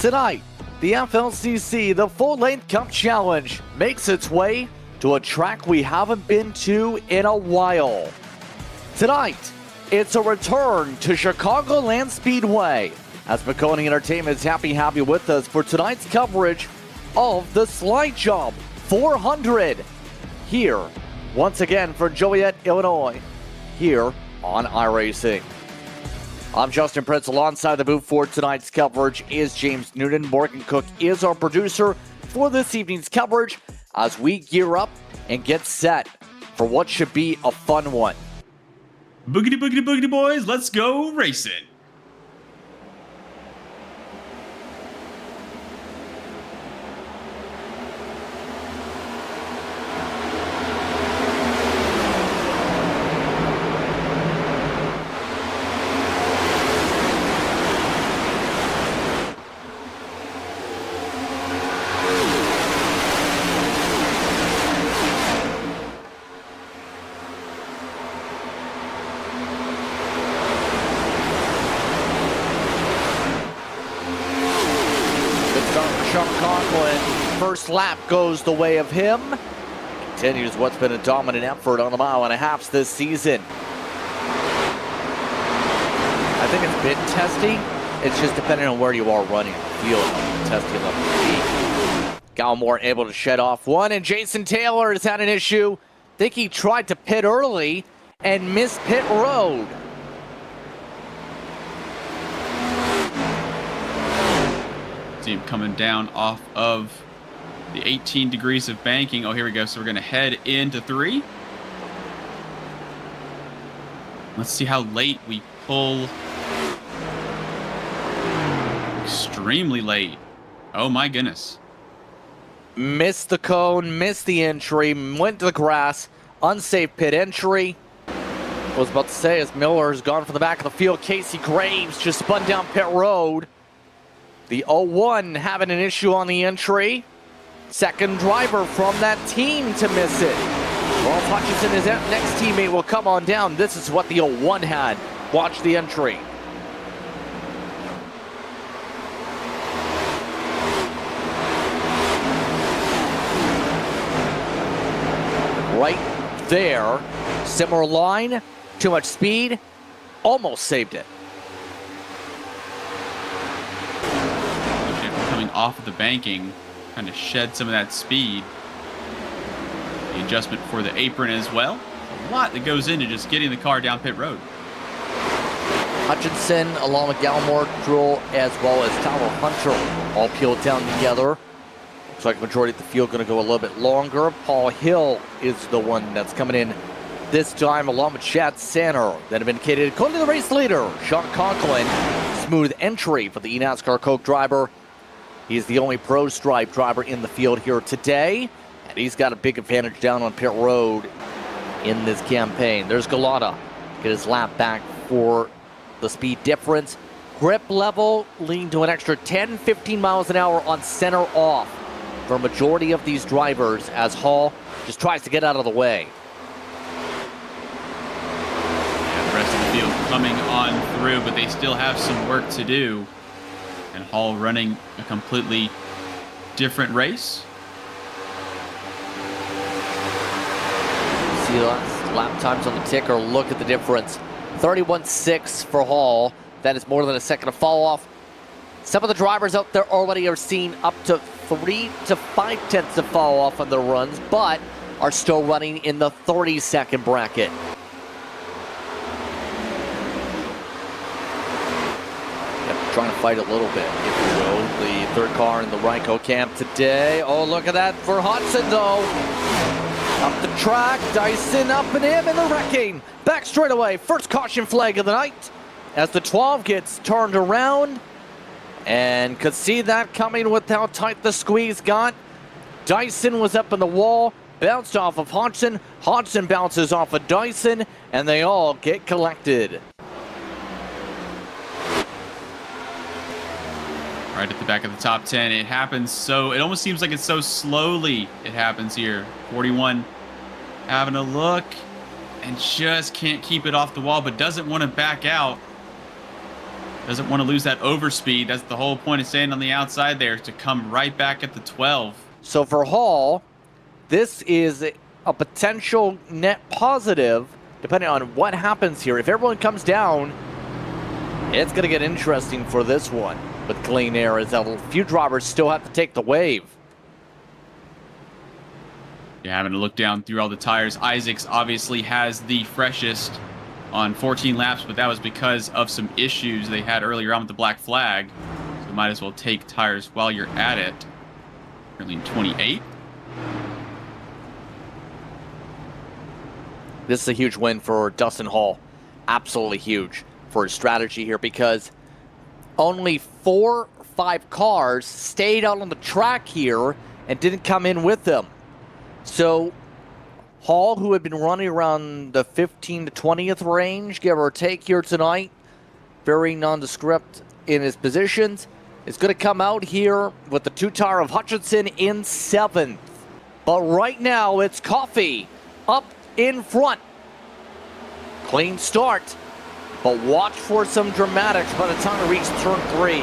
Tonight, the FLCC, the Full Length Cup Challenge, makes its way to a track we haven't been to in a while. Tonight, it's a return to Chicagoland Speedway, as McConey Entertainment is happy with us for tonight's coverage of the Slide Jump 400 here, once again, for Joliet, Illinois, here on iRacing. I'm Justin Prince. Alongside the booth for tonight's coverage is James Noonan. Morgan Cook is our producer for this evening's coverage as we gear up and get set for what should be a fun one. Boogity, boogity, boogity, boys, let's go racing. Chicagoland, first lap goes the way of him. Continues what's been a dominant effort on the mile-and-a-half this season. I think it's bit testy. It's just depending on where you are running the field, testy level to be. Gallimore able to shed off one, and Jason Taylor has had an issue. I think he tried to pit early and missed pit road. See him coming down off of the 18 degrees of banking. Oh, here we go. So we're going to head into 3. Let's see how late we pull. Extremely late. Oh my goodness. Missed the cone, missed the entry, went to the grass, unsafe pit entry. I was about to say, as Miller has gone for the back of the field, Casey Graves just spun down pit road. The 01 having an issue on the entry. Second driver from that team to miss it. Well, Hutchinson, his next teammate, will come on down. This is what the 01 had. Watch the entry. Right there. Similar line. Too much speed. Almost saved it. Coming off of the banking, kind of shed some of that speed. The adjustment for the apron as well. A lot that goes into just getting the car down pit road. Hutchinson, along with Gallimore, Drull, as well as Tyler Hunter, all peeled down together. Looks like the majority of the field going to go a little bit longer. Paul Hill is the one that's coming in this time, along with Chad Sanner, that have indicated, according to the race leader, Sean Conklin. Smooth entry for the NASCAR Coke driver. He's the only Pro Stripe driver in the field here today, and he's got a big advantage down on pit road in this campaign. There's Galata, get his lap back for the speed difference. Grip level lean to an extra 10-15 miles an hour on center off for a majority of these drivers, as Hall just tries to get out of the way. And the rest of the field coming on through, but they still have some work to do. And Hall running a completely different race. See the lap times on the ticker. Look at the difference. 31.6 for Hall. That is more than a second of fall off. Some of the drivers out there already are seeing up to 3 to 5 tenths of fall off on their runs, but are still running in the 30-second bracket. Trying to fight a little bit, if you will. The third car in the Ryko camp today. Oh, look at that for Hudson, though. Up the track, Dyson up and him, and the wrecking. Back straight away. First caution flag of the night as the 12 gets turned around. And could see that coming with how tight the squeeze got. Dyson was up in the wall, bounced off of Hodgson. Hodgson bounces off of Dyson, and they all get collected. Right at the back of the top 10. It happens so, it almost seems like it's so slowly it happens here. 41 having a look and just can't keep it off the wall, but doesn't want to back out. Doesn't want to lose that overspeed. That's the whole point of staying on the outside there, to come right back at the 12. So for Hall, this is a potential net positive depending on what happens here. If everyone comes down, it's going to get interesting for this one with clean air, as a few drivers still have to take the wave. Yeah, having to look down through all the tires. Isaacs obviously has the freshest on 14 laps, but that was because of some issues they had earlier on with the black flag. So might as well take tires while you're at it. Currently in 28. This is a huge win for Dustin Hall. Absolutely huge for his strategy here, because only 4 or 5 cars stayed out on the track here and didn't come in with them. So Hall, who had been running around the 15 to 20th range, give or take here tonight, very nondescript in his positions, is going to come out here with the 2-tire of Hutchinson in 7th. But right now, it's Coffey up in front. Clean start, but watch for some dramatics by the time we reach turn 3.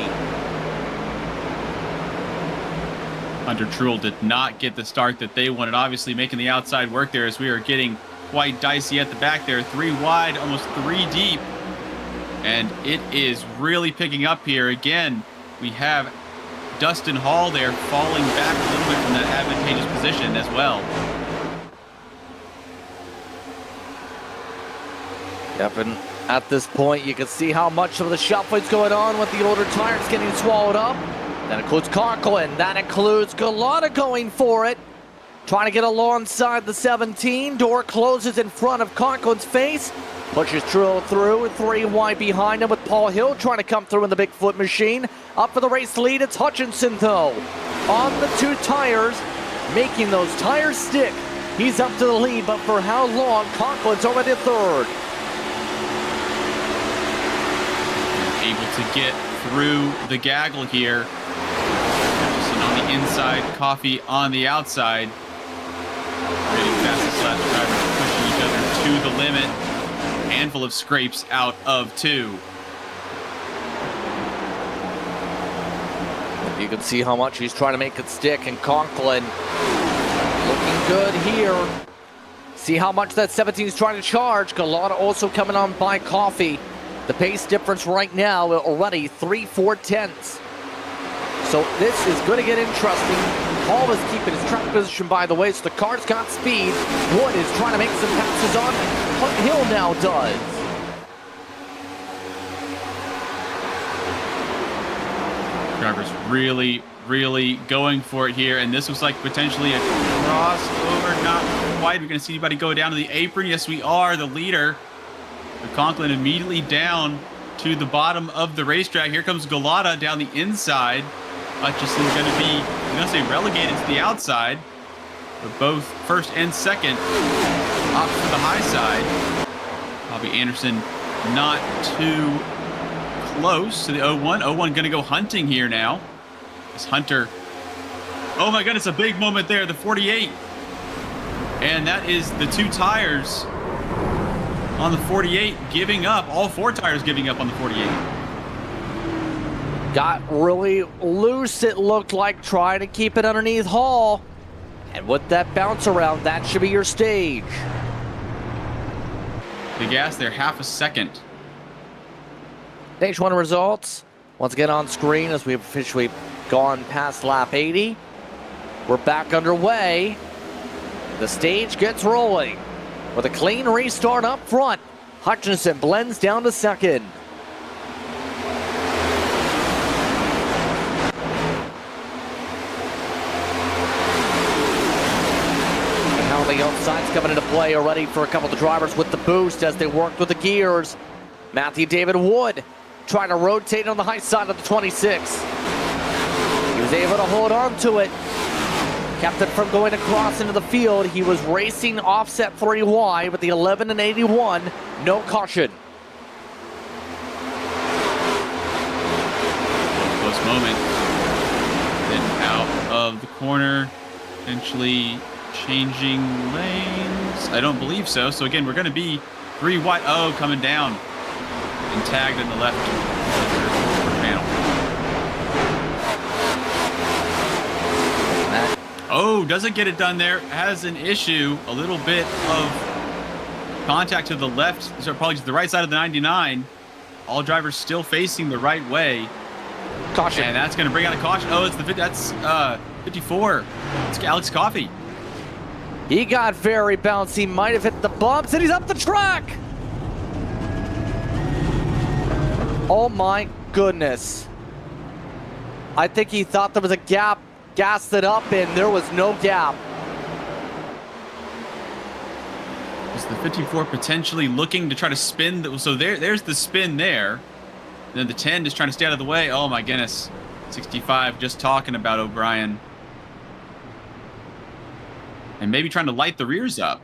Hunter Truel did not get the start that they wanted, obviously making the outside work there, as we are getting quite dicey at the back there. 3 wide, almost 3 deep, and it is really picking up here. Again, we have Dustin Hall there falling back a little bit from that advantageous position as well. Yep, and at this point, you can see how much of the shuffling's going on with the older tires getting swallowed up. That includes Conklin. That includes Galata going for it. Trying to get alongside the 17. Door closes in front of Conklin's face. Pushes Truel through. 3 wide behind him with Paul Hill trying to come through in the Bigfoot machine. Up for the race lead, it's Hutchinson though. On the 2 tires, making those tires stick. He's up to the lead, but for how long? Conklin's already 3rd. Able to get through the gaggle here. Jefferson on the inside, Coffey on the outside. Really fastest lap drivers pushing each other to the limit. Handful of scrapes out of 2. You can see how much he's trying to make it stick, and Conklin looking good here. See how much that 17 is trying to charge. Galata also coming on by Coffey. The pace difference right now already 3/4. So this is going to get interesting. Hall is keeping his track position, by the way, so the car's got speed. Wood is trying to make some passes on. Hill now does. Drivers really going for it here, and this was like potentially a crossover. Not quite. We're going to see anybody go down to the apron. Yes, we are. The leader, Conklin, immediately down to the bottom of the racetrack. Here comes Galata down the inside. Hutchinson's going to be, I'm going to say, relegated to the outside. But both first and second opt for the high side. Bobby Anderson not too close to the 01. 01 going to go hunting here now. This Hunter, oh my goodness, a big moment there, the 48. And that is the 2 tires on the 48 giving up, all 4 tires giving up on the 48. Got really loose, it looked like, trying to keep it underneath Hall. And with that bounce around, that should be your stage. The gas there, half a second. Stage 1 results, once again on screen as we've officially gone past lap 80. We're back underway. The stage gets rolling with a clean restart up front. Hutchinson blends down to 2nd. And now the outside's coming into play already for a couple of the drivers with the boost as they work with the gears. Matthew David Wood trying to rotate on the high side of the 26. He was able to hold on to it. Kept it from going across into the field. He was racing offset 3 wide with the 11 and 81. No caution. Close moment. Then out of the corner. Potentially changing lanes. I don't believe so. So again, we're going to be 3 wide. Oh, coming down. And tagged in the left. Oh, doesn't get it done there. Has an issue. A little bit of contact to the left. So probably to the right side of the 99. All drivers still facing the right way. Caution. And that's going to bring out a caution. Oh, that's 54. It's Alex Coffey. He got very bouncy. Might have hit the bumps, and he's up the track. Oh my goodness. I think he thought there was a gap, gassed it up, and there was no gap. Is the 54 potentially looking to try to spin? So there's the spin there. And then the 10 is trying to stay out of the way. Oh my goodness. 65 just talking about O'Brien. And maybe trying to light the rears up.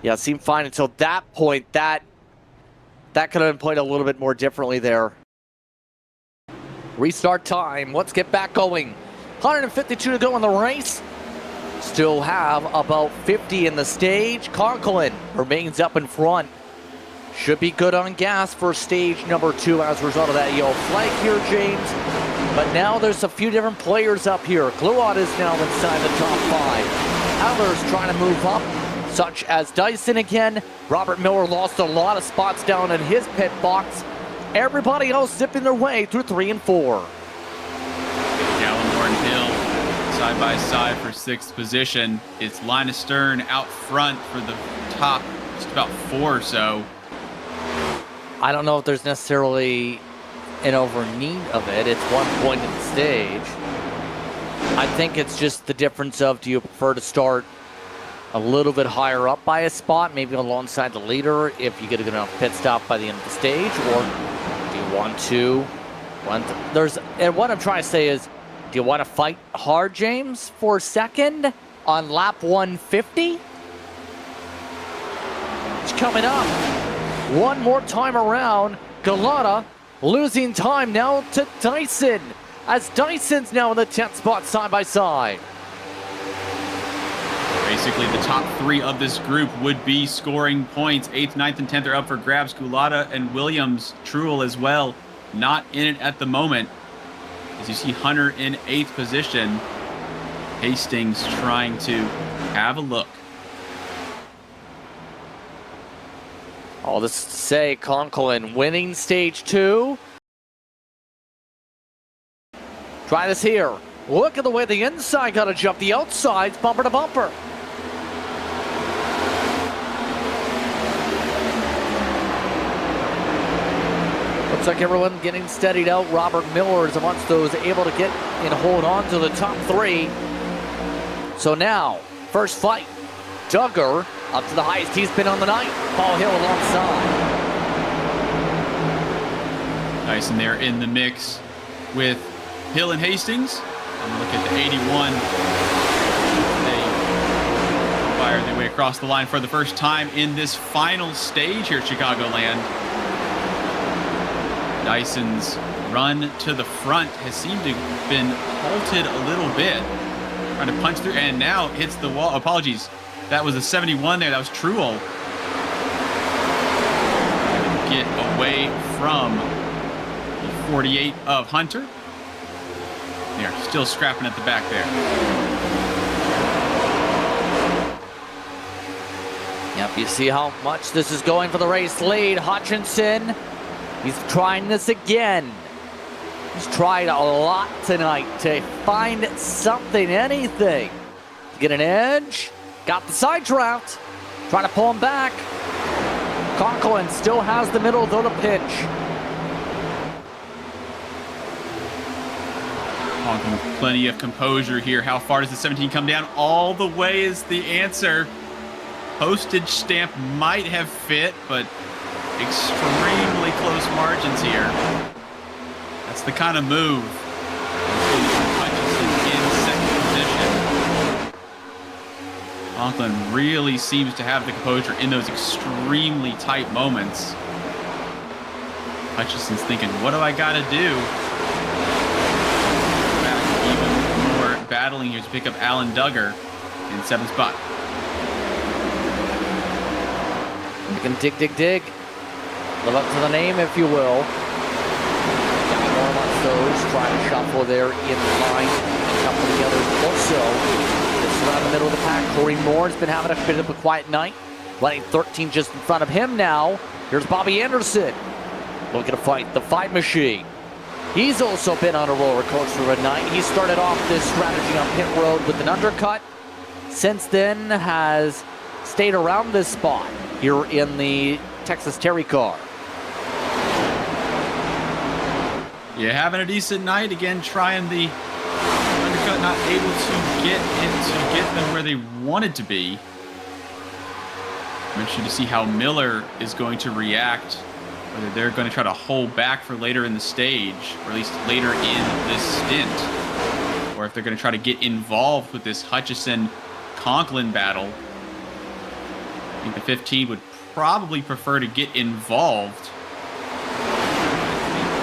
Yeah, it seemed fine until that point. That could have been played a little bit more differently there. Restart time. Let's get back going. 152 to go in the race. Still have about 50 in the stage. Chicagoland remains up in front. Should be good on gas for stage number 2 as a result of that yellow flag here, James. But now there's a few different players up here. Gluot is now inside the top 5. Others trying to move up, such as Dyson again. Robert Miller lost a lot of spots down in his pit box. Everybody else zipping their way through 3 and 4. Gallimore and Hill side by side for 6th position. It's Linus Stern out front for the top just about 4 or so. I don't know if there's necessarily an over need of it. It's one point in the stage. I think it's just the difference of, do you prefer to start a little bit higher up by a spot, maybe alongside the leader if you get a good enough pit stop by the end of the stage, or do you want to? And what I'm trying to say is, do you want to fight hard, James, for second on lap 150? It's coming up. One more time around. Galata losing time now to Dyson, as Dyson's now in the 10th spot side by side. Basically, the top 3 of this group would be scoring points. 8th, 9th, and 10th are up for grabs. Gulata and Williams, Truel as well, not in it at the moment. As you see Hunter in 8th position. Hastings trying to have a look. All this to say, Conklin winning stage 2. Try this here. Look at the way the inside got to jump. The outside's bumper to bumper. Looks like everyone getting steadied out. Robert Miller is amongst those able to get and hold on to the top 3. So now, first fight. Duggar up to the highest he's been on the night. Paul Hill alongside. Dyson there in the mix with Hill and Hastings. And look at the 81. They fire their way across the line for the first time in this final stage here at Chicagoland. Dyson's run to the front has seemed to have been halted a little bit. Trying to punch through and now hits the wall. Apologies. That was a 71 there. That was Truel. Get away from the 48 of Hunter. They're still scrapping at the back there. Yep, you see how much this is going for the race lead. Hutchinson, he's trying this again. He's tried a lot tonight to find something, anything. To get an edge. Got the side draft. Trying to pull him back. Conklin still has the middle, though, to pinch. Conklin with plenty of composure here. How far does the 17 come down? All the way is the answer. Postage stamp might have fit, but extremely close margins here. That's the kind of move. Hutchinson in second position. Conklin really seems to have the composure in those extremely tight moments. Hutchinson's thinking, what do I got to do? Back even more battling here to pick up Alan Duggar in 7th spot. You can dig. Live up to the name, if you will. More amongst those trying to shuffle there in line. A couple of the others also just around the middle of the pack. Corey Moore's been having a bit of a quiet night, running 13 just in front of him now. Here's Bobby Anderson looking to fight the fight machine. He's also been on a roller coaster of a night. He started off this strategy on pit road with an undercut. Since then has stayed around this spot here in the Texas Terry car. Yeah, having a decent night. Again, trying the undercut, not able to get them where they wanted to be. I'm interested to see how Miller is going to react, whether they're going to try to hold back for later in the stage, or at least later in this stint, or if they're going to try to get involved with this Hutchison-Conklin battle. I think the 15 would probably prefer to get involved.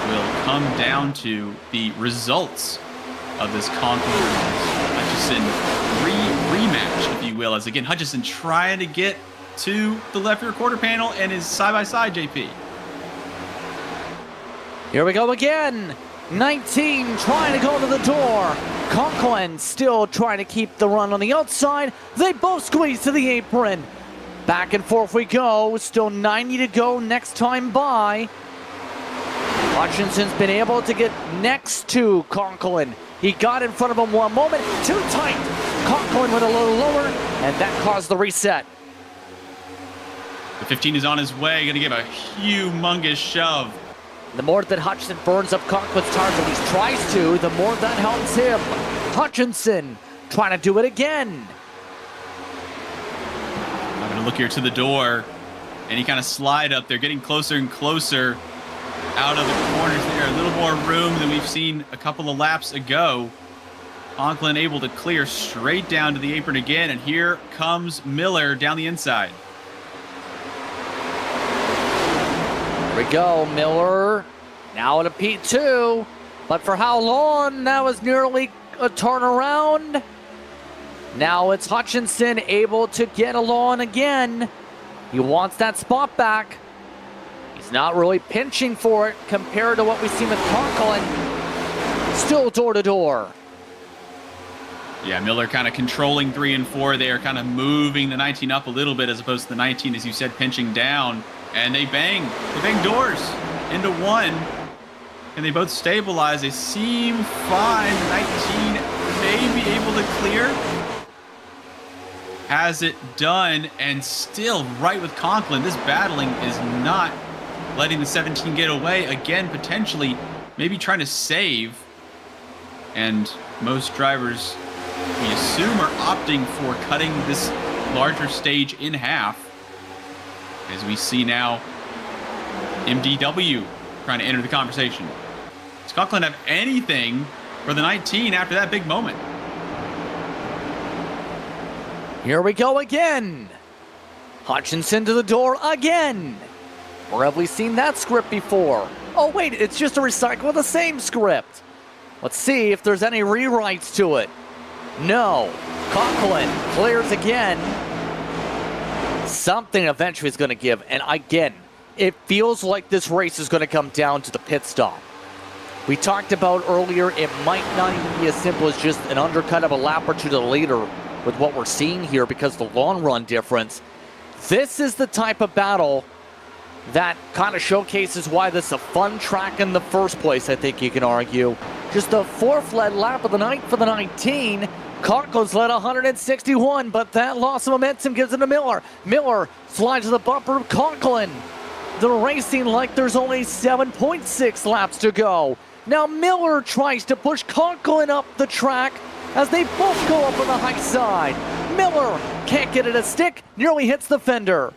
Will come down to the results of this Conklin-Hutchison rematch, if you will, as again Hutchison trying to get to the left rear quarter panel and is side-by-side, JP. Here we go again. 19 trying to go to the door. Conklin still trying to keep the run on the outside. They both squeeze to the apron. Back and forth we go. Still 90 to go next time by. Hutchinson's been able to get next to Conklin. He got in front of him one moment. Too tight. Conklin went a little lower, and that caused the reset. The 15 is on his way. Going to give a humongous shove. The more that Hutchinson burns up Conklin's tires, at least tries to, the more that helps him. Hutchinson trying to do it again. I'm going to look here to the door. Any kind of slide up there, getting closer and closer out of the corners there. A little more room than we've seen a couple of laps ago. Conklin able to clear straight down to the apron again, and here comes Miller down the inside. Here we go, Miller. Now at a P2. But for how long? That was nearly a turnaround. Now it's Hutchinson able to get along again. He wants that spot back. He's not really pinching for it compared to what we've seen with Conklin. Still door to door. Yeah, Miller kind of controlling 3 and 4 there, kind of moving the 19 up a little bit as opposed to the 19, as you said, pinching down. And they bang doors into one, and they both stabilize. They seem fine. The 19 may be able to clear. Has it done, and still right with Conklin. This battling is not letting the 17 get away. Again, potentially, maybe trying to save. And most drivers, we assume, are opting for cutting this larger stage in half. As we see now, MDW trying to enter the conversation. Does Conklin have anything for the 19 after that big moment? Here we go again. Hutchinson to the door again. Where have we seen that script before? Oh wait, it's just a recycle of the same script. Let's see if there's any rewrites to it. No. Conklin clears again. Something eventually is going to give. And again, it feels like this race is going to come down to the pit stop. We talked about earlier, it might not even be as simple as just an undercut of a lap or two to the leader with what we're seeing here because of the long run difference. This is the type of battle that kind of showcases why this is a fun track in the first place, I think you can argue. Just the fourth led lap of the night for the 19. Conklin's led 161, but that loss of momentum gives it to Miller. Miller slides to the bumper of Conklin. They're racing like there's only 7.6 laps to go. Now Miller tries to push Conklin up the track as they both go up on the high side. Miller can't get it to stick, nearly hits the fender.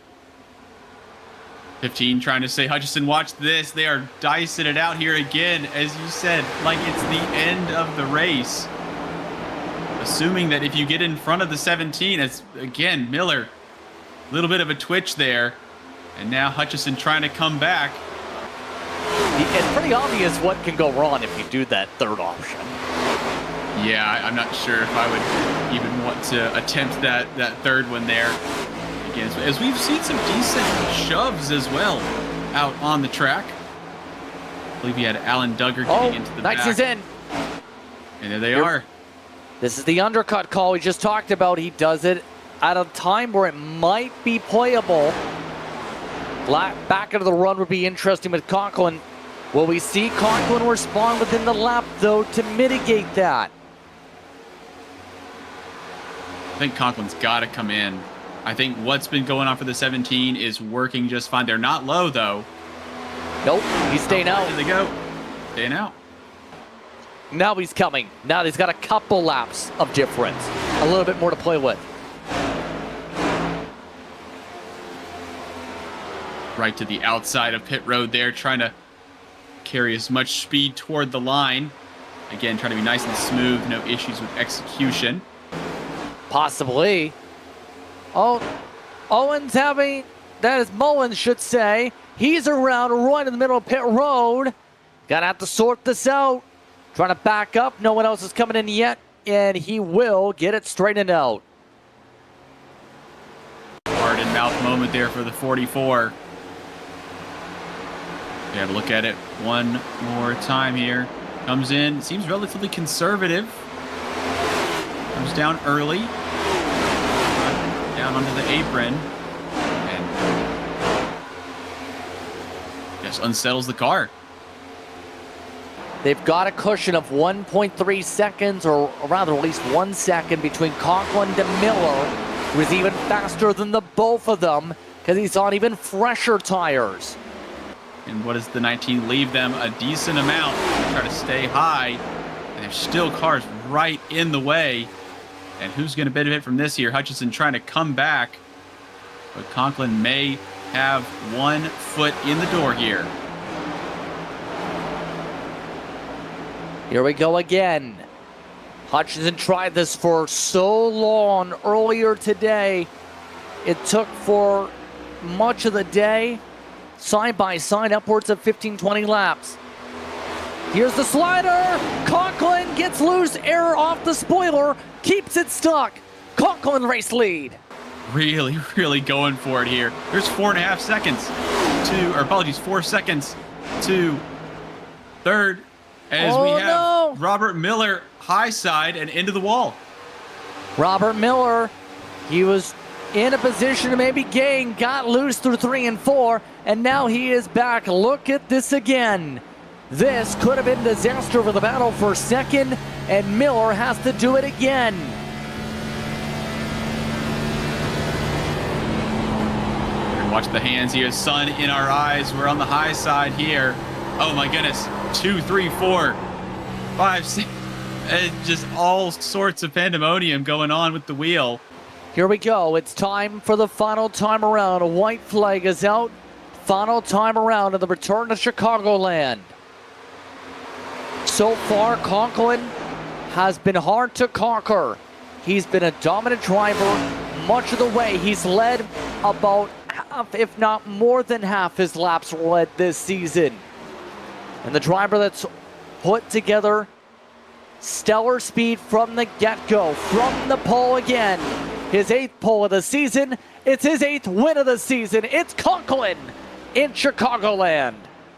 15 trying to say, Hutchison, watch this. They are dicing it out here again, as you said, like it's the end of the race. Assuming that if you get in front of the 17, it's, again, Miller, a little bit of a twitch there. And now Hutchison trying to come back. It's pretty obvious what can go wrong if you do that third option. Yeah, I'm not sure if I would even want to attempt that third one there. Again, as we've seen some decent shoves as well out on the track. I believe he had Alan Duggar getting into the Nice back. is in. And there they are. This is the undercut call we just talked about. He does it at a time where it might be playable. Back into the run would be interesting with Conklin. Will we see Conklin respond within the lap, though, to mitigate that? I think Conklin's got to come in. I think what's been going on for the 17 is working just fine. They're not low, though. Nope, he's staying out. There they go. Staying out. Now he's coming. Now he's got a couple laps of difference. A little bit more to play with. Right to the outside of pit road there, trying to carry as much speed toward the line. Again, trying to be nice and smooth, no issues with execution. Possibly. Oh, Owens having, that is Mullins should say. He's around right in the middle of pit road. Gonna have to sort this out. Trying to back up. No one else is coming in yet. And he will get it straightened out. Hard in mouth moment there for the 44. We have a look at it one more time here. Comes in, seems relatively conservative. Comes down early. Down onto the apron. And just unsettles the car. They've got a cushion of 1.3 seconds, or rather at least 1 second, between Conklin and Miller, who is even faster than the both of them because he's on even fresher tires. And what does the 19 leave them? A decent amount to try to stay high. And there's still cars right in the way. And who's going to benefit from this here? Hutchinson trying to come back. But Conklin may have 1 foot in the door here. Here we go again. Hutchinson tried this for so long earlier today. It took for much of the day, side by side, upwards of 15-20 laps. Here's the slider. Conklin gets loose, error off the spoiler, keeps it stuck. Conklin race lead. Really, really going for it here. There's 4.5 seconds to, or apologies, 4 seconds to third. As we have Robert Miller high side and into the wall. Robert Miller, he was in a position to maybe gain, got loose through 3 and 4, and now he is back. Look at this again. This could have been disaster for the battle for second, and Miller has to do it again. Watch the hands here. Sun in our eyes. We're on the high side here. Oh my goodness. 2, 3, 4, 5, 6. Just all sorts of pandemonium going on with the wheel. Here we go. It's time for the final time around. A white flag is out. Final time around of the return to Chicagoland. So far, Conklin has been hard to conquer. He's been a dominant driver much of the way. He's led about half, if not more than half his laps led this season. And the driver that's put together stellar speed from the get-go, from the pole again. His 8th pole of the season. It's his 8th win of the season. It's Conklin in Chicagoland.